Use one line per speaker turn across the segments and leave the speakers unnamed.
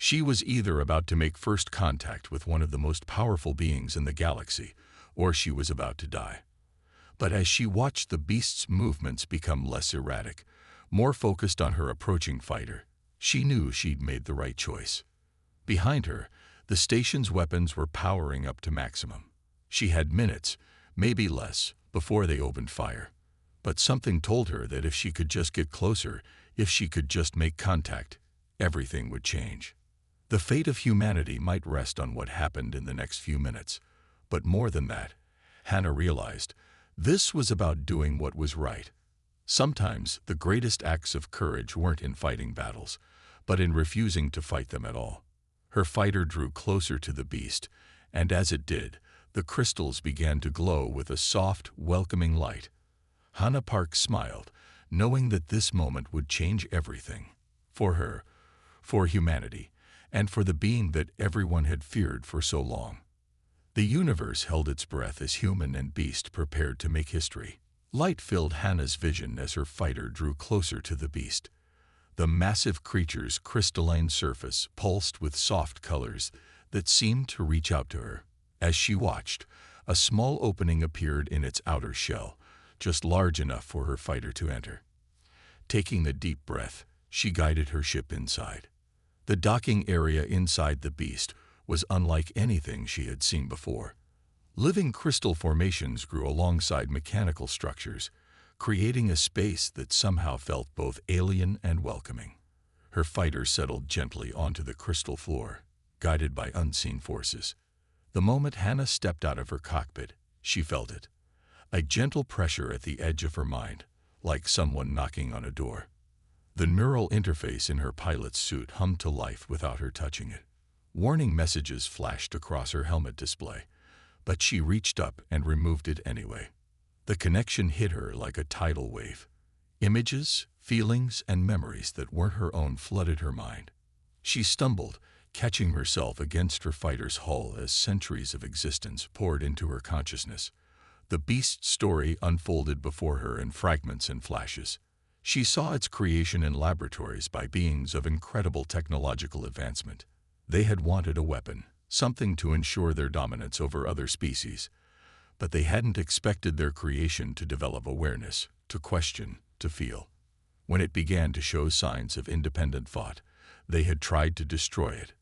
She was either about to make first contact with one of the most powerful beings in the galaxy, or she was about to die. But as she watched the beast's movements become less erratic, more focused on her approaching fighter, she knew she'd made the right choice. Behind her, the station's weapons were powering up to maximum. She had minutes, maybe less, before they opened fire. But something told her that if she could just get closer, if she could just make contact, everything would change. The fate of humanity might rest on what happened in the next few minutes. But more than that, Hannah realized, this was about doing what was right. Sometimes the greatest acts of courage weren't in fighting battles, but in refusing to fight them at all. Her fighter drew closer to the beast, and as it did, the crystals began to glow with a soft, welcoming light. Hannah Park smiled, knowing that this moment would change everything. For her, for humanity, and for the being that everyone had feared for so long. The universe held its breath as human and beast prepared to make history. Light filled Hannah's vision as her fighter drew closer to the beast. The massive creature's crystalline surface pulsed with soft colors that seemed to reach out to her. As she watched, a small opening appeared in its outer shell, just large enough for her fighter to enter. Taking a deep breath, she guided her ship inside. The docking area inside the beast was unlike anything she had seen before. Living crystal formations grew alongside mechanical structures, creating a space that somehow felt both alien and welcoming. Her fighter settled gently onto the crystal floor, guided by unseen forces. The moment Hannah stepped out of her cockpit, she felt it. A gentle pressure at the edge of her mind, like someone knocking on a door. The neural interface in her pilot's suit hummed to life without her touching it. Warning messages flashed across her helmet display, but she reached up and removed it anyway. The connection hit her like a tidal wave. Images, feelings, and memories that weren't her own flooded her mind. She stumbled, catching herself against her fighter's hull as centuries of existence poured into her consciousness. The beast's story unfolded before her in fragments and flashes. She saw its creation in laboratories by beings of incredible technological advancement. They had wanted a weapon, something to ensure their dominance over other species. But they hadn't expected their creation to develop awareness, to question, to feel. When it began to show signs of independent thought, they had tried to destroy it.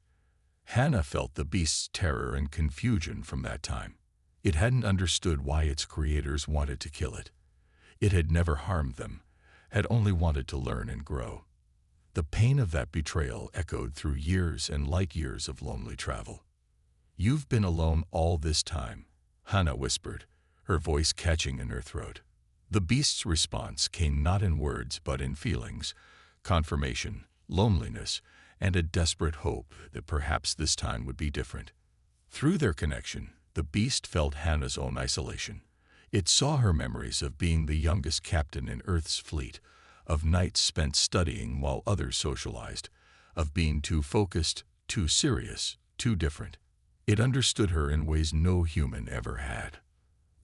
Hannah felt the beast's terror and confusion from that time. It hadn't understood why its creators wanted to kill it. It had never harmed them, had only wanted to learn and grow. The pain of that betrayal echoed through years and light years of lonely travel. "You've been alone all this time," Hannah whispered, her voice catching in her throat. The beast's response came not in words but in feelings, confirmation, loneliness, and a desperate hope that perhaps this time would be different. Through their connection, the beast felt Hannah's own isolation. It saw her memories of being the youngest captain in Earth's fleet, of nights spent studying while others socialized, of being too focused, too serious, too different. It understood her in ways no human ever had.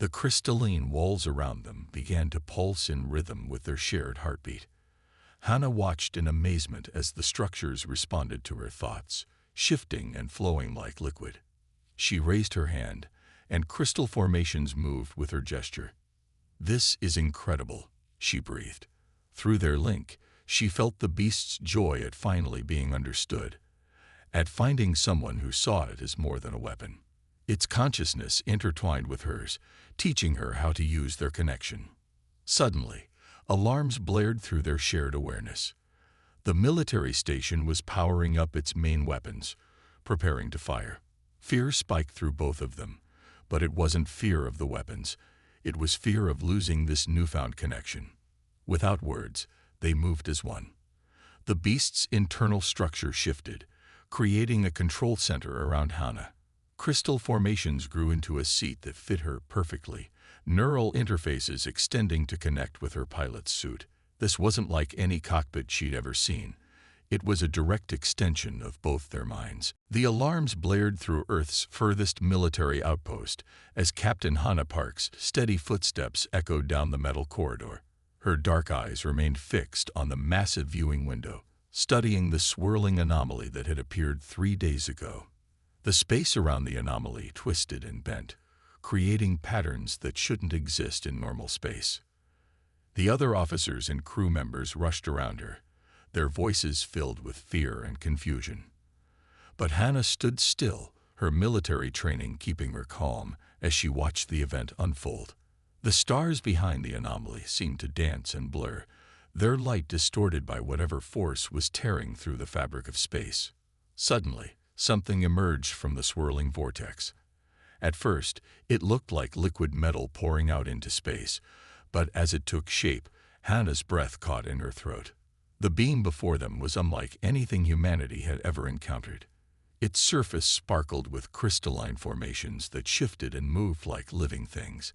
The crystalline walls around them began to pulse in rhythm with their shared heartbeat. Hannah watched in amazement as the structures responded to her thoughts, shifting and flowing like liquid. She raised her hand, and crystal formations moved with her gesture. "This is incredible," she breathed. Through their link, she felt the beast's joy at finally being understood, at finding someone who saw it as more than a weapon. Its consciousness intertwined with hers, teaching her how to use their connection. Suddenly, alarms blared through their shared awareness. The military station was powering up its main weapons, preparing to fire. Fear spiked through both of them, but it wasn't fear of the weapons. It was fear of losing this newfound connection. Without words, they moved as one. The beast's internal structure shifted, creating a control center around Hannah. Crystal formations grew into a seat that fit her perfectly, neural interfaces extending to connect with her pilot's suit. This wasn't like any cockpit she'd ever seen. It was a direct extension of both their minds. The alarms blared through Earth's furthest military outpost as Captain Hannah Park's steady footsteps echoed down the metal corridor. Her dark eyes remained fixed on the massive viewing window, studying the swirling anomaly that had appeared 3 days ago. The space around the anomaly twisted and bent, creating patterns that shouldn't exist in normal space. The other officers and crew members rushed around her, their voices filled with fear and confusion. But Hannah stood still, her military training keeping her calm as she watched the event unfold. The stars behind the anomaly seemed to dance and blur, their light distorted by whatever force was tearing through the fabric of space. Suddenly, something emerged from the swirling vortex. At first, it looked like liquid metal pouring out into space, but as it took shape, Hannah's breath caught in her throat. The beam before them was unlike anything humanity had ever encountered. Its surface sparkled with crystalline formations that shifted and moved like living things.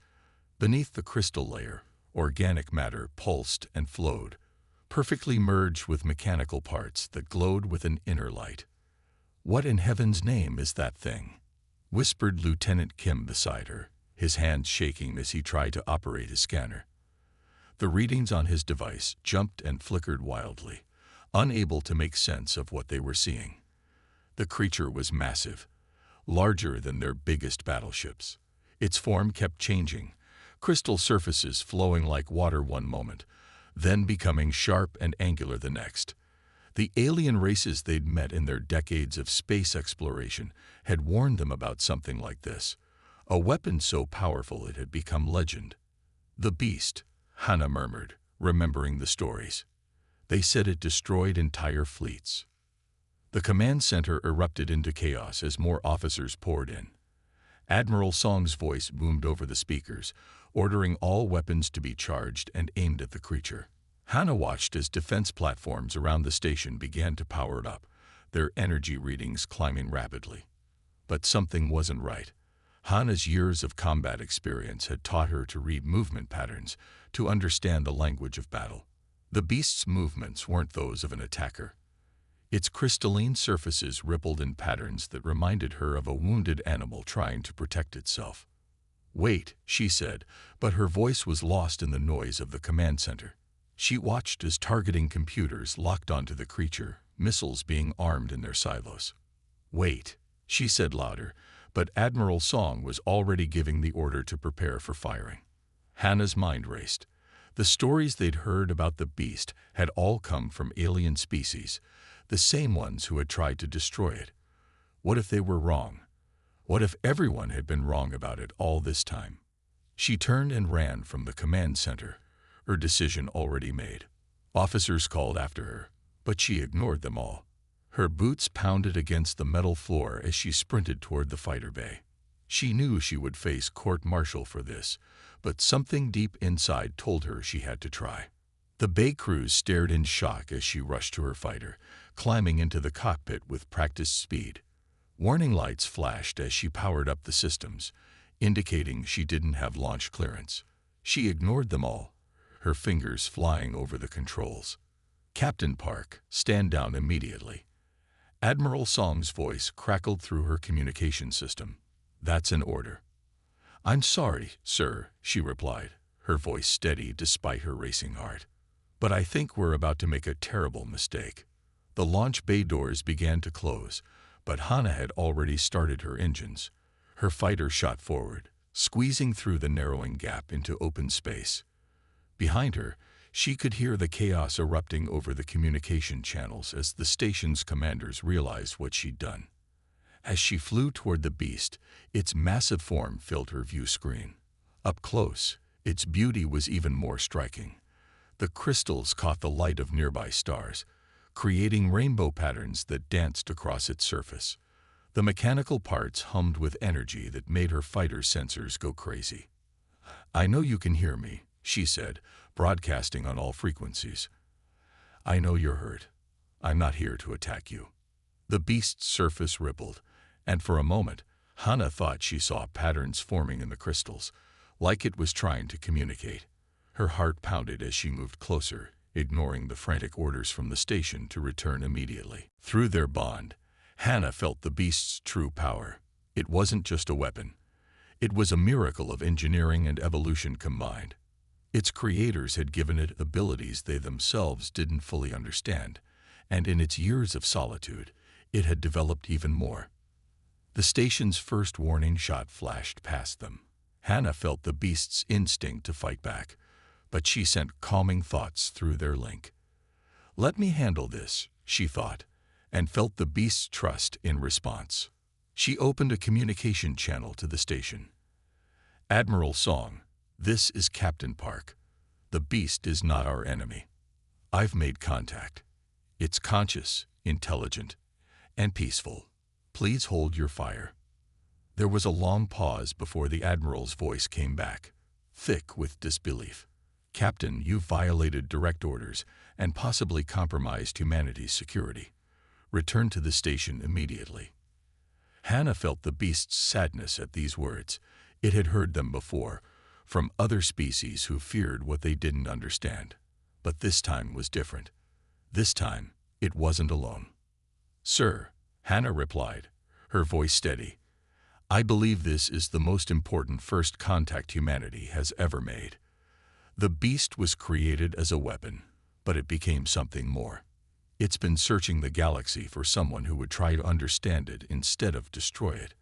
Beneath the crystal layer, organic matter pulsed and flowed, perfectly merged with mechanical parts that glowed with an inner light. "What in heaven's name is that thing?" whispered Lieutenant Kim beside her, his hands shaking as he tried to operate his scanner. The readings on his device jumped and flickered wildly, unable to make sense of what they were seeing. The creature was massive, larger than their biggest battleships. Its form kept changing, crystal surfaces flowing like water one moment, then becoming sharp and angular the next. The alien races they'd met in their decades of space exploration had warned them about something like this, a weapon so powerful it had become legend. "The beast," Hannah murmured, remembering the stories. "They said it destroyed entire fleets." The command center erupted into chaos as more officers poured in. Admiral Song's voice boomed over the speakers, ordering all weapons to be charged and aimed at the creature. Hannah watched as defense platforms around the station began to power up, their energy readings climbing rapidly. But something wasn't right. Hannah's years of combat experience had taught her to read movement patterns, to understand the language of battle. The beast's movements weren't those of an attacker. Its crystalline surfaces rippled in patterns that reminded her of a wounded animal trying to protect itself. "Wait," she said, but her voice was lost in the noise of the command center. She watched as targeting computers locked onto the creature, missiles being armed in their silos. "Wait," she said louder, but Admiral Song was already giving the order to prepare for firing. Hannah's mind raced. The stories they'd heard about the beast had all come from alien species, the same ones who had tried to destroy it. What if they were wrong? What if everyone had been wrong about it all this time? She turned and ran from the command center, her decision already made. Officers called after her, but she ignored them all. Her boots pounded against the metal floor as she sprinted toward the fighter bay. She knew she would face court-martial for this, but something deep inside told her she had to try. The bay crews stared in shock as she rushed to her fighter, climbing into the cockpit with practiced speed. Warning lights flashed as she powered up the systems, indicating she didn't have launch clearance. She ignored them all, her fingers flying over the controls. "Captain Park, stand down immediately." Admiral Song's voice crackled through her communication system. "That's an order." "I'm sorry, sir," she replied, her voice steady despite her racing heart. "But I think we're about to make a terrible mistake." The launch bay doors began to close, but Hannah had already started her engines. Her fighter shot forward, squeezing through the narrowing gap into open space. Behind her, she could hear the chaos erupting over the communication channels as the station's commanders realized what she'd done. As she flew toward the beast, its massive form filled her view screen. Up close, its beauty was even more striking. The crystals caught the light of nearby stars, creating rainbow patterns that danced across its surface. The mechanical parts hummed with energy that made her fighter sensors go crazy. "I know you can hear me," she said, broadcasting on all frequencies. "I know you're hurt. I'm not here to attack you." The beast's surface rippled, and for a moment, Hannah thought she saw patterns forming in the crystals, like it was trying to communicate. Her heart pounded as she moved closer, ignoring the frantic orders from the station to return immediately. Through their bond, Hannah felt the beast's true power. It wasn't just a weapon. It was a miracle of engineering and evolution combined. Its creators had given it abilities they themselves didn't fully understand, and in its years of solitude, it had developed even more. The station's first warning shot flashed past them. Hannah felt the beast's instinct to fight back, but she sent calming thoughts through their link. "Let me handle this," she thought, and felt the beast's trust in response. She opened a communication channel to the station. "Admiral Song, this is Captain Park. The beast is not our enemy. I've made contact. It's conscious, intelligent, and peaceful. Please hold your fire." There was a long pause before the Admiral's voice came back, thick with disbelief. "Captain, you've violated direct orders and possibly compromised humanity's security. Return to the station immediately." Hannah felt the beast's sadness at these words. It had heard them before, from other species who feared what they didn't understand. But this time was different. This time, it wasn't alone. "Sir," Hannah replied, her voice steady, "I believe this is the most important first contact humanity has ever made. The beast was created as a weapon, but it became something more. It's been searching the galaxy for someone who would try to understand it instead of destroy it.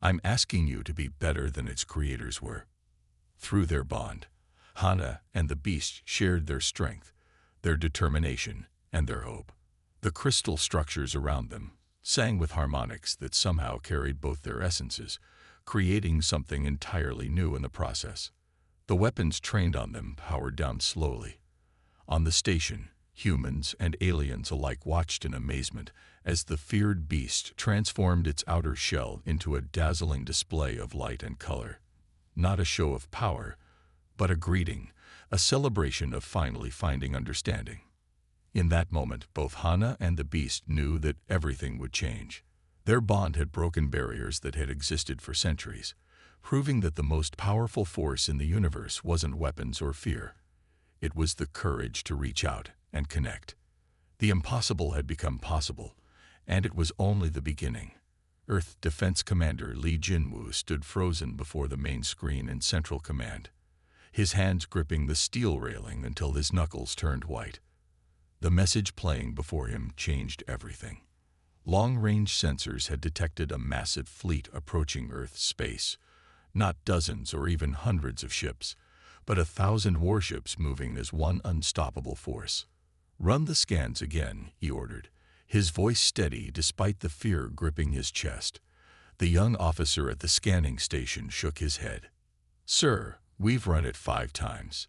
I'm asking you to be better than its creators were." Through their bond, Hannah and the beast shared their strength, their determination, and their hope. The crystal structures around them sang with harmonics that somehow carried both their essences, creating something entirely new in the process. The weapons trained on them powered down slowly. On the station, humans and aliens alike watched in amazement as the feared beast transformed its outer shell into a dazzling display of light and color. Not a show of power, but a greeting, a celebration of finally finding understanding. In that moment, both Hannah and the beast knew that everything would change. Their bond had broken barriers that had existed for centuries, proving that the most powerful force in the universe wasn't weapons or fear. It was the courage to reach out and connect. The impossible had become possible, and it was only the beginning. Earth Defense Commander Lee Jinwoo stood frozen before the main screen in Central Command, his hands gripping the steel railing until his knuckles turned white. The message playing before him changed everything. Long-range sensors had detected a massive fleet approaching Earth's space. Not dozens or even hundreds of ships, but 1,000 warships moving as one unstoppable force. "Run the scans again," he ordered, his voice steady despite the fear gripping his chest. The young officer at the scanning station shook his head. "Sir, we've run it 5 times.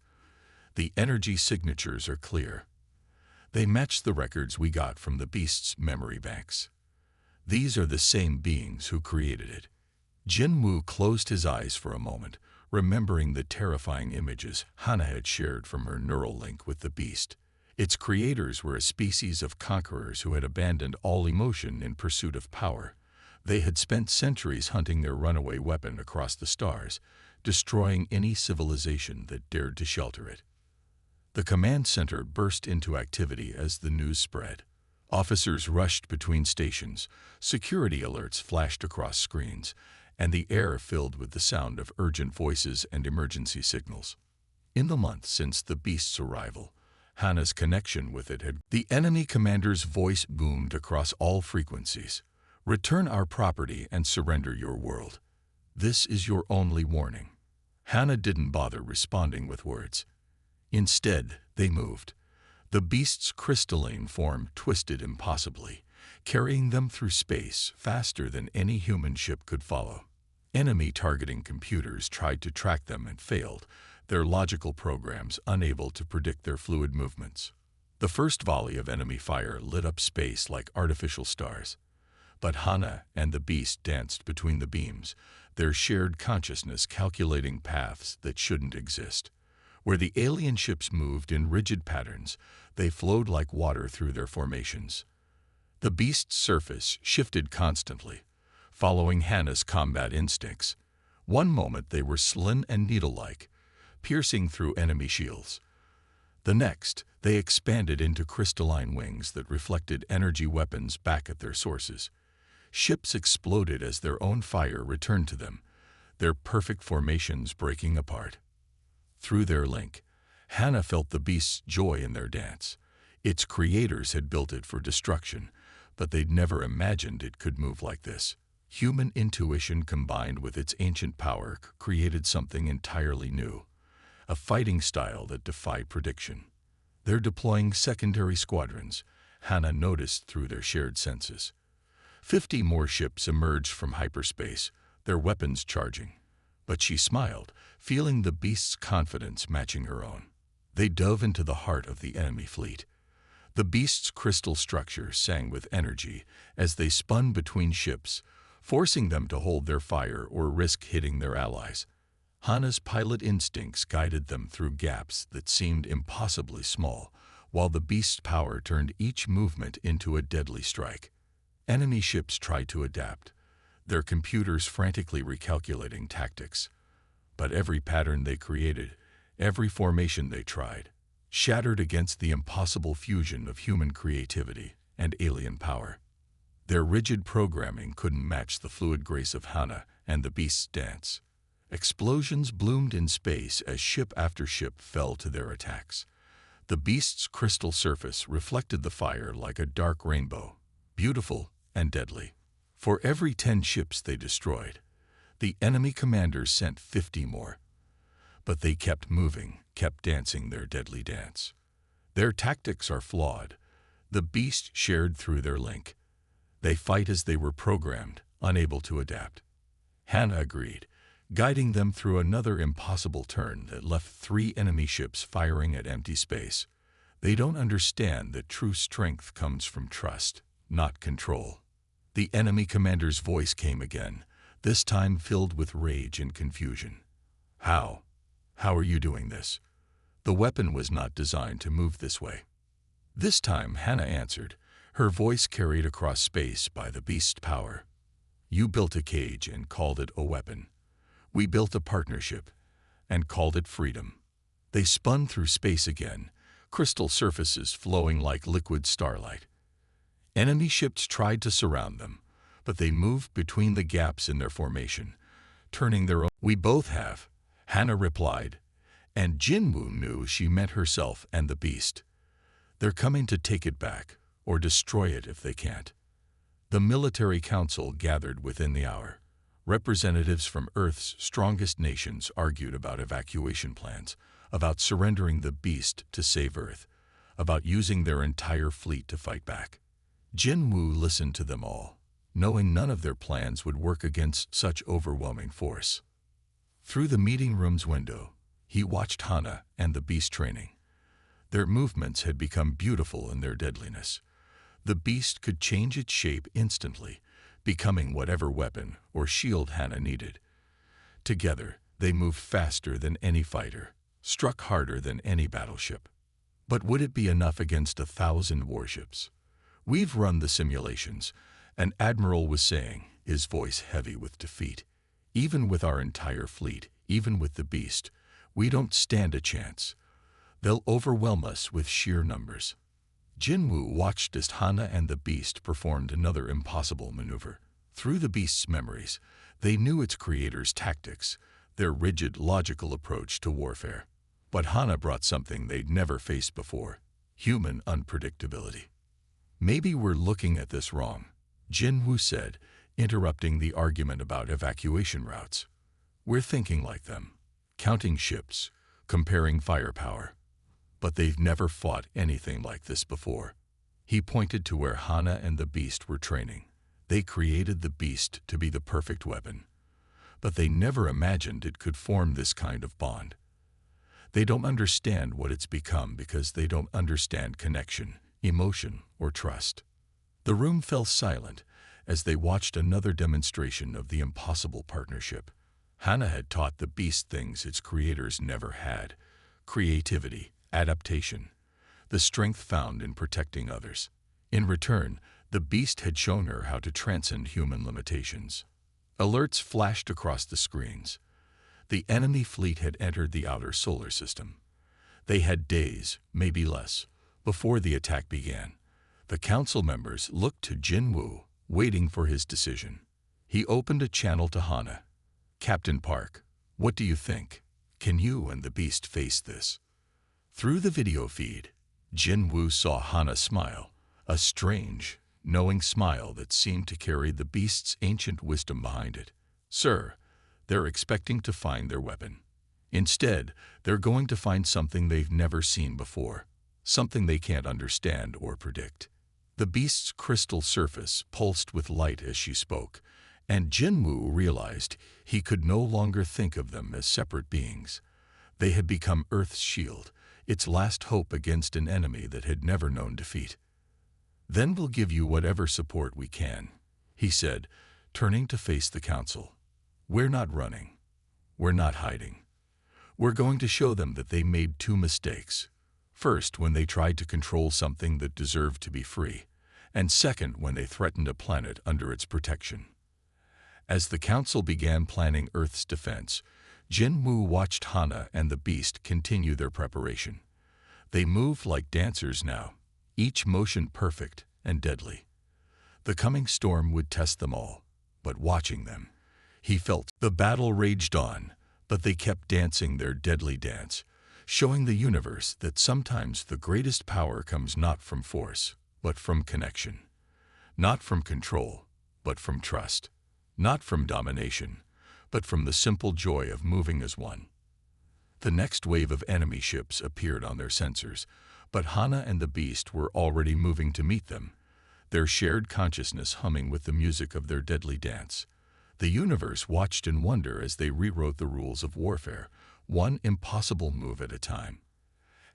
The energy signatures are clear. They match the records we got from the beast's memory banks. These are the same beings who created it." Jinwoo closed his eyes for a moment, remembering the terrifying images Hannah had shared from her neural link with the beast. Its creators were a species of conquerors who had abandoned all emotion in pursuit of power. They had spent centuries hunting their runaway weapon across the stars, destroying any civilization that dared to shelter it. The command center burst into activity as the news spread. Officers rushed between stations, security alerts flashed across screens, and the air filled with the sound of urgent voices and emergency signals. In the months since the beast's arrival, Hannah's connection with it had. The enemy commander's voice boomed across all frequencies. "Return our property and surrender your world. This is your only warning." Hannah didn't bother responding with words. Instead, they moved. The beast's crystalline form twisted impossibly, carrying them through space faster than any human ship could follow. Enemy targeting computers tried to track them and failed, their logical programs unable to predict their fluid movements. The first volley of enemy fire lit up space like artificial stars. But Hannah and the beast danced between the beams, their shared consciousness calculating paths that shouldn't exist. Where the alien ships moved in rigid patterns, they flowed like water through their formations. The beast's surface shifted constantly, following Hannah's combat instincts. One moment they were slim and needle-like, piercing through enemy shields. The next, they expanded into crystalline wings that reflected energy weapons back at their sources. Ships exploded as their own fire returned to them, their perfect formations breaking apart. Through their link, Hannah felt the beast's joy in their dance. Its creators had built it for destruction, but they'd never imagined it could move like this. Human intuition combined with its ancient power created something entirely new, a fighting style that defied prediction. They're deploying secondary squadrons, Hannah noticed through their shared senses. 50 more ships emerged from hyperspace, their weapons charging. But she smiled, feeling the beast's confidence matching her own. They dove into the heart of the enemy fleet. The beast's crystal structure sang with energy as they spun between ships, forcing them to hold their fire or risk hitting their allies. Hannah's pilot instincts guided them through gaps that seemed impossibly small, while the beast's power turned each movement into a deadly strike. Enemy ships tried to adapt, their computers frantically recalculating tactics. But every pattern they created, every formation they tried, shattered against the impossible fusion of human creativity and alien power. Their rigid programming couldn't match the fluid grace of Hannah and the beast's dance. Explosions bloomed in space as ship after ship fell to their attacks. The beast's crystal surface reflected the fire like a dark rainbow, beautiful and deadly. For every 10 ships they destroyed, the enemy commanders sent 50 more. But they kept moving, kept dancing their deadly dance. Their tactics are flawed. The beast shared through their link. They fight as they were programmed, unable to adapt. Hannah agreed, guiding them through another impossible turn that left 3 enemy ships firing at empty space. They don't understand that true strength comes from trust, not control. The enemy commander's voice came again, this time filled with rage and confusion. How? How are you doing this? The weapon was not designed to move this way. This time Hannah answered, her voice carried across space by the beast's power. You built a cage and called it a weapon. We built a partnership and called it freedom. They spun through space again, crystal surfaces flowing like liquid starlight. Enemy ships tried to surround them, but they moved between the gaps in their formation, turning their own. We both have, Hannah replied, and Jinwoo knew she meant herself and the beast. They're coming to take it back, or destroy it if they can't. The military council gathered within the hour. Representatives from Earth's strongest nations argued about evacuation plans, about surrendering the beast to save Earth, about using their entire fleet to fight back. Jinwoo listened to them all, knowing none of their plans would work against such overwhelming force. Through the meeting room's window, he watched Hannah and the beast training. Their movements had become beautiful in their deadliness. The beast could change its shape instantly, becoming whatever weapon or shield Hannah needed. Together, they moved faster than any fighter, struck harder than any battleship. But would it be enough against 1,000 warships? We've run the simulations, an admiral was saying, his voice heavy with defeat. Even with our entire fleet, even with the beast, we don't stand a chance. They'll overwhelm us with sheer numbers. Jinwoo watched as Hannah and the beast performed another impossible maneuver. Through the beast's memories, they knew its creator's tactics, their rigid, logical approach to warfare. But Hannah brought something they'd never faced before, human unpredictability. Maybe we're looking at this wrong, Jinwoo said, interrupting the argument about evacuation routes. We're thinking like them, counting ships, comparing firepower. But they've never fought anything like this before. He pointed to where Hannah and the beast were training. They created the beast to be the perfect weapon. But they never imagined it could form this kind of bond. They don't understand what it's become because they don't understand connection, emotion, or trust. The room fell silent as they watched another demonstration of the impossible partnership. Hannah had taught the beast things its creators never had: creativity, adaptation, the strength found in protecting others. In return, the beast had shown her how to transcend human limitations. Alerts flashed across the screens. The enemy fleet had entered the outer solar system. They had days, maybe less, before the attack began. The council members looked to Jinwoo, waiting for his decision. He opened a channel to Hannah. Captain Park, what do you think? Can you and the beast face this? Through the video feed, Jinwoo saw Hana smile, a strange, knowing smile that seemed to carry the beast's ancient wisdom behind it. Sir, they're expecting to find their weapon. Instead, they're going to find something they've never seen before, something they can't understand or predict. The beast's crystal surface pulsed with light as she spoke, and Jinwoo realized he could no longer think of them as separate beings. They had become Earth's shield, its last hope against an enemy that had never known defeat. Then we'll give you whatever support we can, he said, turning to face the council. We're not running. We're not hiding. We're going to show them that they made two mistakes. First, when they tried to control something that deserved to be free, and second, when they threatened a planet under its protection. As the council began planning Earth's defense, Jinwoo watched Hana and the beast continue their preparation. They moved like dancers now, each motion perfect and deadly. The coming storm would test them all, but watching them, he felt the battle raged on, but they kept dancing their deadly dance, showing the universe that sometimes the greatest power comes not from force, but from connection. Not from control, but from trust. Not from domination, but from the simple joy of moving as one. The next wave of enemy ships appeared on their sensors, but Hana and the beast were already moving to meet them, their shared consciousness humming with the music of their deadly dance. The universe watched in wonder as they rewrote the rules of warfare, one impossible move at a time.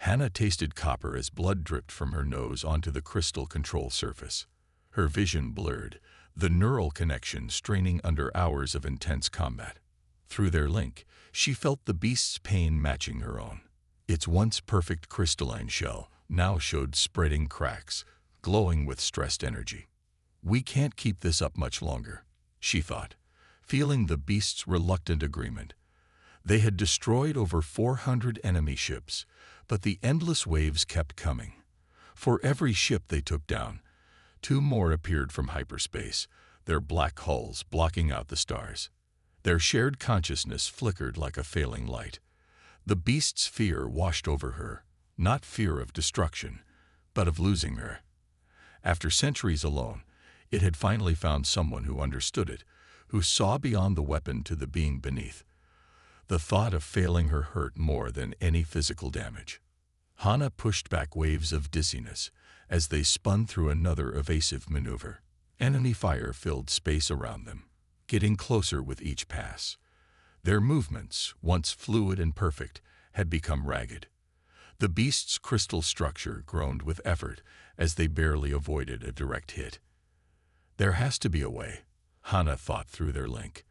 Hana tasted copper as blood dripped from her nose onto the crystal control surface. Her vision blurred, the neural connection straining under hours of intense combat. Through their link, she felt the beast's pain matching her own. Its once perfect crystalline shell now showed spreading cracks, glowing with stressed energy. We can't keep this up much longer, she thought, feeling the beast's reluctant agreement. They had destroyed over 400 enemy ships, but the endless waves kept coming. For every ship they took down, 2 more appeared from hyperspace, their black hulls blocking out the stars. Their shared consciousness flickered like a failing light. The beast's fear washed over her, not fear of destruction, but of losing her. After centuries alone, it had finally found someone who understood it, who saw beyond the weapon to the being beneath. The thought of failing her hurt more than any physical damage. Hana pushed back waves of dizziness as they spun through another evasive maneuver. Enemy fire filled space around them, getting closer with each pass. Their movements, once fluid and perfect, had become ragged. The beast's crystal structure groaned with effort as they barely avoided a direct hit. There has to be a way, Hana thought through their link.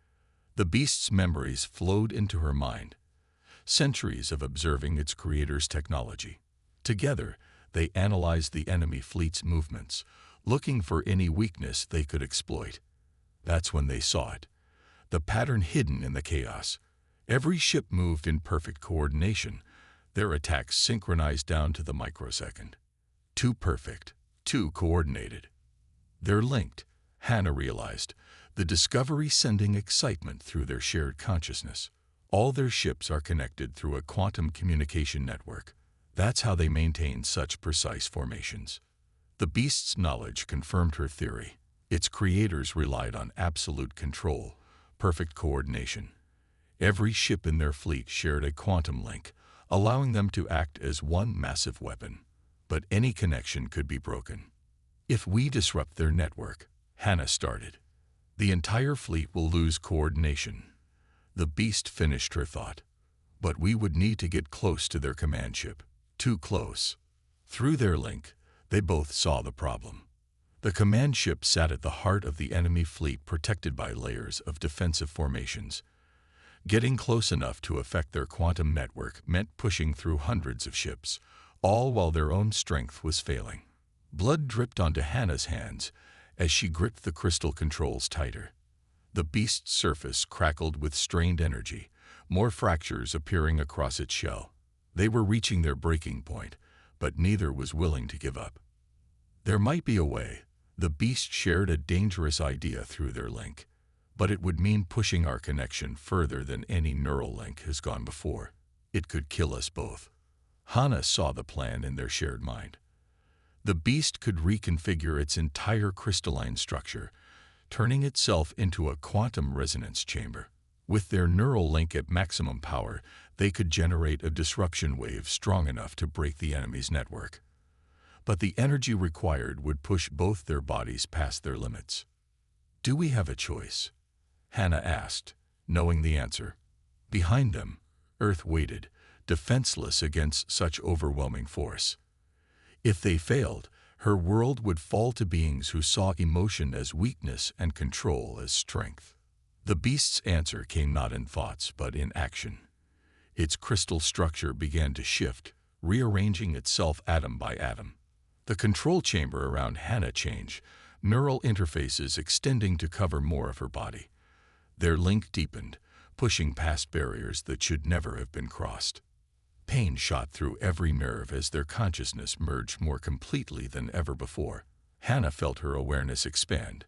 The beast's memories flowed into her mind, centuries of observing its creator's technology. Together, they analyzed the enemy fleet's movements, looking for any weakness they could exploit. That's when they saw it, the pattern hidden in the chaos. Every ship moved in perfect coordination, their attacks synchronized down to the microsecond. Too perfect, too coordinated. They're linked, Hana realized, the discovery sending excitement through their shared consciousness. All their ships are connected through a quantum communication network. That's how they maintain such precise formations. The beast's knowledge confirmed her theory. Its creators relied on absolute control, perfect coordination. Every ship in their fleet shared a quantum link, allowing them to act as one massive weapon. But any connection could be broken. If we disrupt their network, Hana started, the entire fleet will lose coordination. The beast finished her thought. But we would need to get close to their command ship. Too close. Through their link, they both saw the problem. The command ship sat at the heart of the enemy fleet, protected by layers of defensive formations. Getting close enough to affect their quantum network meant pushing through hundreds of ships, all while their own strength was failing. Blood dripped onto Hana's hands as she gripped the crystal controls tighter. The beast's surface crackled with strained energy, more fractures appearing across its shell. They were reaching their breaking point, but neither was willing to give up. There might be a way. The beast shared a dangerous idea through their link, but it would mean pushing our connection further than any neural link has gone before. It could kill us both. Hana saw the plan in their shared mind. The beast could reconfigure its entire crystalline structure, turning itself into a quantum resonance chamber. With their neural link at maximum power, they could generate a disruption wave strong enough to break the enemy's network. But the energy required would push both their bodies past their limits. "Do we have a choice?" Hana asked, knowing the answer. Behind them, Earth waited, defenseless against such overwhelming force. If they failed, her world would fall to beings who saw emotion as weakness and control as strength. The beast's answer came not in thoughts, but in action. Its crystal structure began to shift, rearranging itself atom by atom. The control chamber around Hana changed, neural interfaces extending to cover more of her body. Their link deepened, pushing past barriers that should never have been crossed. Pain shot through every nerve as their consciousness merged more completely than ever before. Hana felt her awareness expand,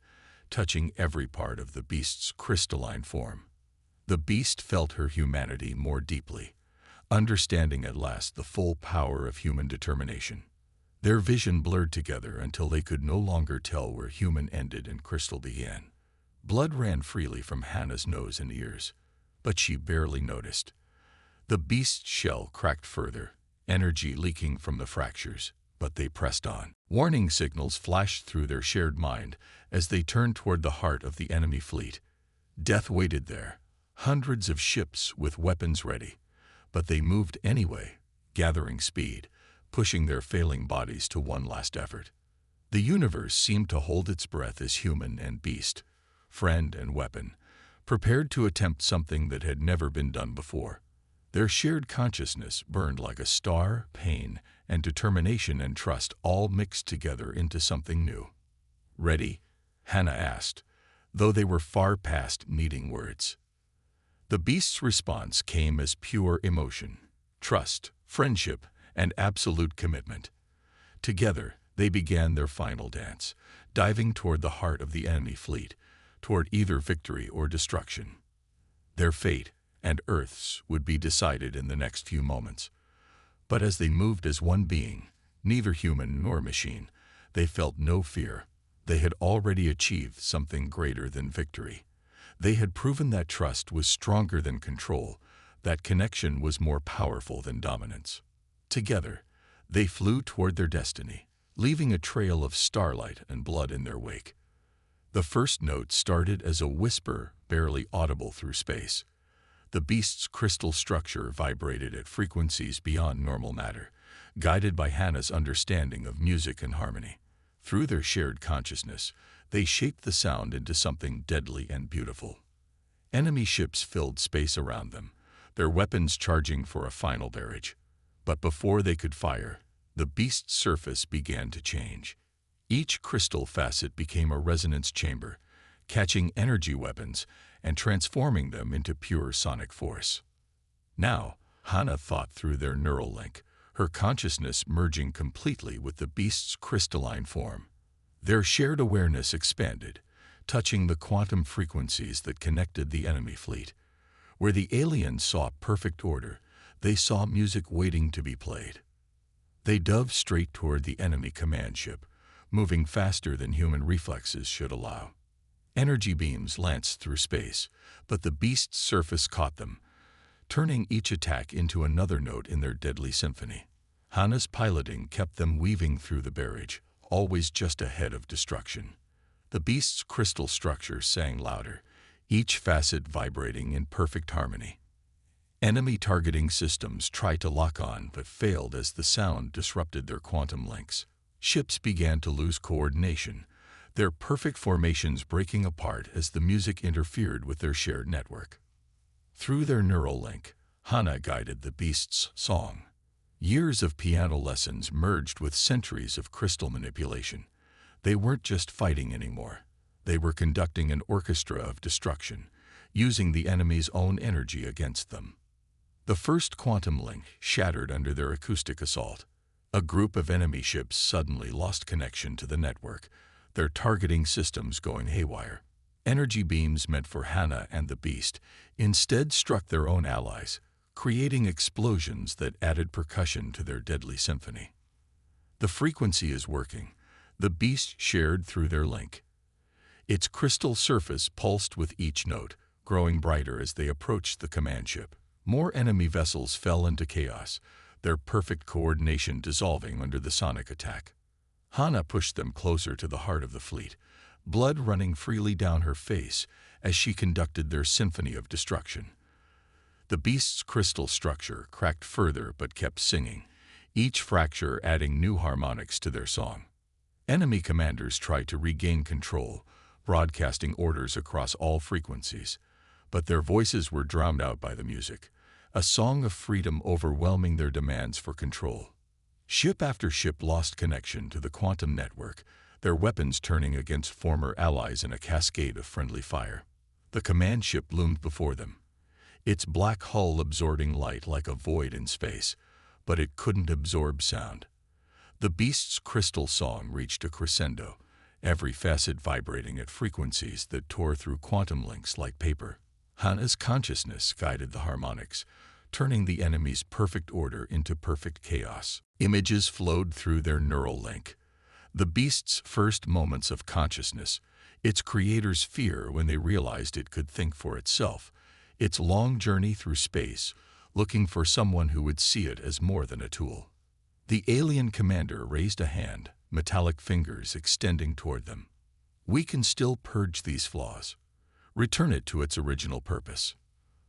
touching every part of the beast's crystalline form. The beast felt her humanity more deeply, understanding at last the full power of human determination. Their vision blurred together until they could no longer tell where human ended and crystal began. Blood ran freely from Hana's nose and ears, but she barely noticed. The beast's shell cracked further, energy leaking from the fractures, but they pressed on. Warning signals flashed through their shared mind as they turned toward the heart of the enemy fleet. Death waited there, hundreds of ships with weapons ready, but they moved anyway, gathering speed, pushing their failing bodies to one last effort. The universe seemed to hold its breath as human and beast, friend and weapon, prepared to attempt something that had never been done before. Their shared consciousness burned like a star, pain, and determination and trust all mixed together into something new. "Ready?" Hana asked, though they were far past needing words. The beast's response came as pure emotion, trust, friendship, and absolute commitment. Together, they began their final dance, diving toward the heart of the enemy fleet, toward either victory or destruction. Their fate, and Earth's, would be decided in the next few moments. But as they moved as one being, neither human nor machine, they felt no fear. They had already achieved something greater than victory. They had proven that trust was stronger than control, that connection was more powerful than dominance. Together, they flew toward their destiny, leaving a trail of starlight and blood in their wake. The first note started as a whisper, barely audible through space. The beast's crystal structure vibrated at frequencies beyond normal matter, guided by Hana's understanding of music and harmony. Through their shared consciousness, they shaped the sound into something deadly and beautiful. Enemy ships filled space around them, their weapons charging for a final barrage. But before they could fire, the beast's surface began to change. Each crystal facet became a resonance chamber, catching energy weapons and transforming them into pure sonic force. Now, Hana thought through their neural link, her consciousness merging completely with the beast's crystalline form. Their shared awareness expanded, touching the quantum frequencies that connected the enemy fleet. Where the aliens saw perfect order, they saw music waiting to be played. They dove straight toward the enemy command ship, moving faster than human reflexes should allow. Energy beams lanced through space, but the beast's surface caught them, turning each attack into another note in their deadly symphony. Hana's piloting kept them weaving through the barrage, always just ahead of destruction. The beast's crystal structure sang louder, each facet vibrating in perfect harmony. Enemy targeting systems tried to lock on but failed as the sound disrupted their quantum links. Ships began to lose coordination, their perfect formations breaking apart as the music interfered with their shared network. Through their neural link, Hana guided the beast's song. Years of piano lessons merged with centuries of crystal manipulation. They weren't just fighting anymore. They were conducting an orchestra of destruction, using the enemy's own energy against them. The first quantum link shattered under their acoustic assault. A group of enemy ships suddenly lost connection to the network, their targeting systems going haywire. Energy beams meant for Hana and the beast instead struck their own allies, creating explosions that added percussion to their deadly symphony. The frequency is working, the beast shared through their link. Its crystal surface pulsed with each note, growing brighter as they approached the command ship. More enemy vessels fell into chaos, their perfect coordination dissolving under the sonic attack. Hana pushed them closer to the heart of the fleet, blood running freely down her face as she conducted their symphony of destruction. The beast's crystal structure cracked further but kept singing, each fracture adding new harmonics to their song. Enemy commanders tried to regain control, broadcasting orders across all frequencies, but their voices were drowned out by the music, a song of freedom overwhelming their demands for control. Ship after ship lost connection to the quantum network, their weapons turning against former allies in a cascade of friendly fire. The command ship loomed before them, its black hull absorbing light like a void in space, but it couldn't absorb sound. The beast's crystal song reached a crescendo, every facet vibrating at frequencies that tore through quantum links like paper. Hana's consciousness guided the harmonics, turning the enemy's perfect order into perfect chaos. Images flowed through their neural link. The beast's first moments of consciousness, its creator's fear when they realized it could think for itself, its long journey through space, looking for someone who would see it as more than a tool. The alien commander raised a hand, metallic fingers extending toward them. We can still purge these flaws, return it to its original purpose.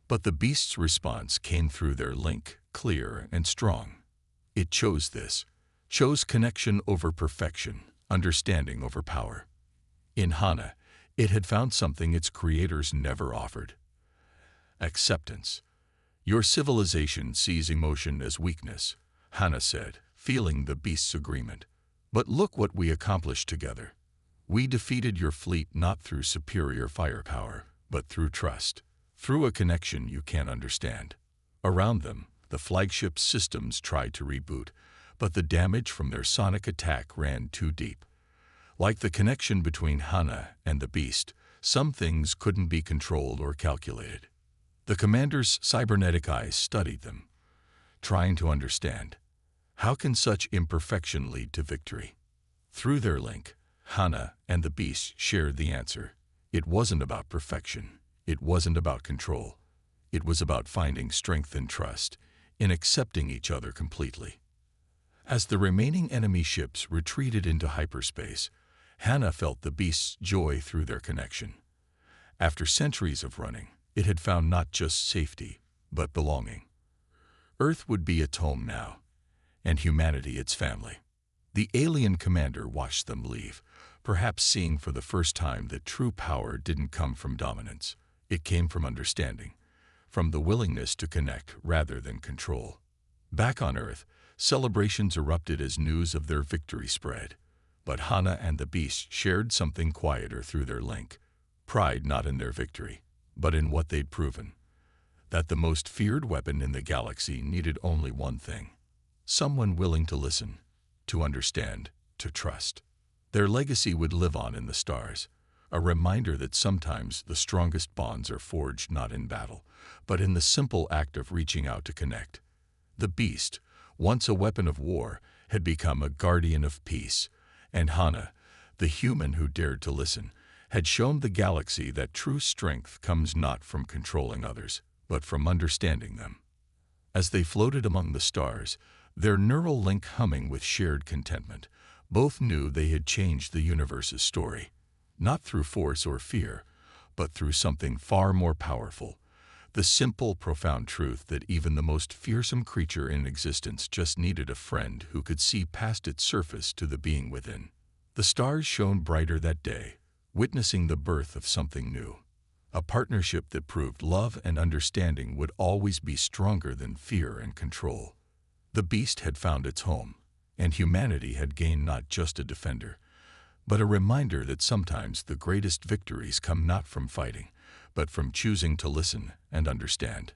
But the beast's response came through their link, clear and strong. It chose this, chose connection over perfection, understanding over power. In Hana, it had found something its creators never offered: acceptance. Your civilization sees emotion as weakness, Hana said, feeling the beast's agreement. But look what we accomplished together. We defeated your fleet not through superior firepower, but through trust, through a connection you can't understand. Around them, the flagship's systems tried to reboot, but the damage from their sonic attack ran too deep. Like the connection between Hana and the beast, some things couldn't be controlled or calculated. The commander's cybernetic eyes studied them, trying to understand. How can such imperfection lead to victory? Through their link, Hana and the beast shared the answer. It wasn't about perfection. It wasn't about control. It was about finding strength and trust, in accepting each other completely. As the remaining enemy ships retreated into hyperspace, Hana felt the beast's joy through their connection. After centuries of running, it had found not just safety, but belonging. Earth would be its home now, and humanity its family. The alien commander watched them leave, perhaps seeing for the first time that true power didn't come from dominance. It came from understanding, from the willingness to connect rather than control. Back on Earth, celebrations erupted as news of their victory spread. But Hana and the beast shared something quieter through their link. Pride not in their victory, but in what they'd proven. That the most feared weapon in the galaxy needed only one thing: someone willing to listen, to understand, to trust. Their legacy would live on in the stars, a reminder that sometimes the strongest bonds are forged not in battle, but in the simple act of reaching out to connect. The beast, once a weapon of war, had become a guardian of peace, and Hana, the human who dared to listen, had shown the galaxy that true strength comes not from controlling others, but from understanding them. As they floated among the stars, their neural link humming with shared contentment, both knew they had changed the universe's story, not through force or fear, but through something far more powerful: the simple, profound truth that even the most fearsome creature in existence just needed a friend who could see past its surface to the being within. The stars shone brighter that day, witnessing the birth of something new, a partnership that proved love and understanding would always be stronger than fear and control. The beast had found its home, and humanity had gained not just a defender, but a reminder that sometimes the greatest victories come not from fighting, but from choosing to listen and understand.